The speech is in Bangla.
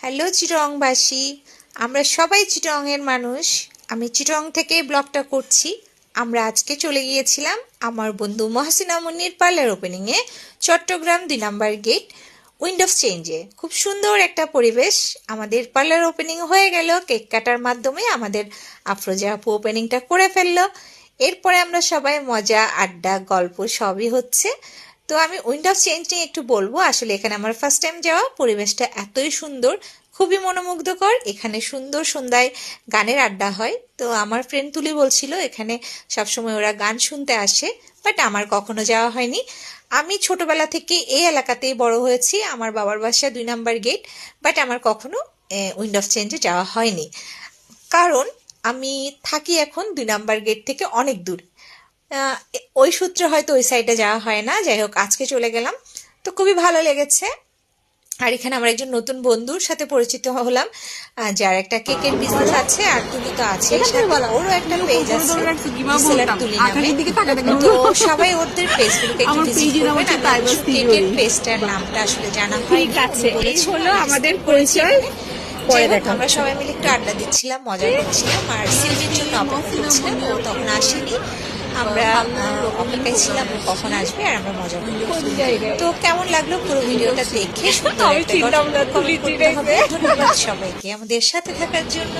হ্যালো চিটংবাসী, আমরা সবাই চিটংয়ের মানুষ। আমি চিটং থেকে ব্লগটা করছি। আমরা আজকে চলে গিয়েছিলাম আমার বন্ধু মহসিনা মুন্নির পার্লার ওপেনিংয়ে, Chittagong 2 number gate wind of চেঞ্জে। খুব সুন্দর একটা পরিবেশ। আমাদের পার্লার ওপেনিং হয়ে গেল, কেক কাটার মাধ্যমে আমাদের আফরোজা আপু ওপেনিংটা করে ফেললো। এরপরে আমরা সবাই মজা, আড্ডা, গল্প সবই হচ্ছে। তো আমি উইন্ড অফ চেঞ্জ নিয়ে একটু বলবো। আসলে এখানে আমার ফার্স্ট টাইম যাওয়া, পরিবেশটা এতই সুন্দর, খুবই মনোমুগ্ধকর। এখানে সুন্দর সন্ধ্যায় গানের আড্ডা হয়। তো আমার ফ্রেন্ড তুলি বলছিল এখানে সবসময় ওরা গান শুনতে আসে, বাট আমার কখনো যাওয়া হয়নি। আমি ছোটবেলা থেকে এই এলাকাতেই বড় হয়েছি, আমার বাবার বাসা 2 নম্বর গেট, বাট আমার কখনো উইন্ড অফ চেঞ্জে যাওয়া হয়নি, কারণ আমি থাকি এখন 2 নম্বর গেট থেকে অনেক দূর। ওই সূত্রে হয়তো ওই সাইডে যাওয়া হয় না। যাই হোক, আজকে চলে গেলাম, তো খুবই ভালো লেগেছে। আর এখানে আমার একজন নতুন বন্ধুর সাথে পরিচিত হলাম, যার একটা কেকের বিজনেস আছে, আর তুলি তো আছে, ওরও একটা পেজ আছে তুলি নামে। তো সবাই ওদের পেজগুলোকে একটু ভিজিট করবেন। কেকের পেজটার নামটা আসলে জানা হয়নি, হলো আমাদের পরিচয়। আমরা সবাই মিলে একটু আড্ডা দিচ্ছিলাম, মজা করছিলাম, আর সিলভির জন্য অপেক্ষা করছিলাম। ও তখন আসেনি, আমরা অপেক্ষায় ছিলাম ও কখন আসবে, আর আমরা মজা করবো। তো কেমন লাগলো পুরো ভিডিওটা দেখে সুন্দর একটা কমেন্ট করতে হবে। ধন্যবাদ সবাইকে আমাদের সাথে থাকার জন্য।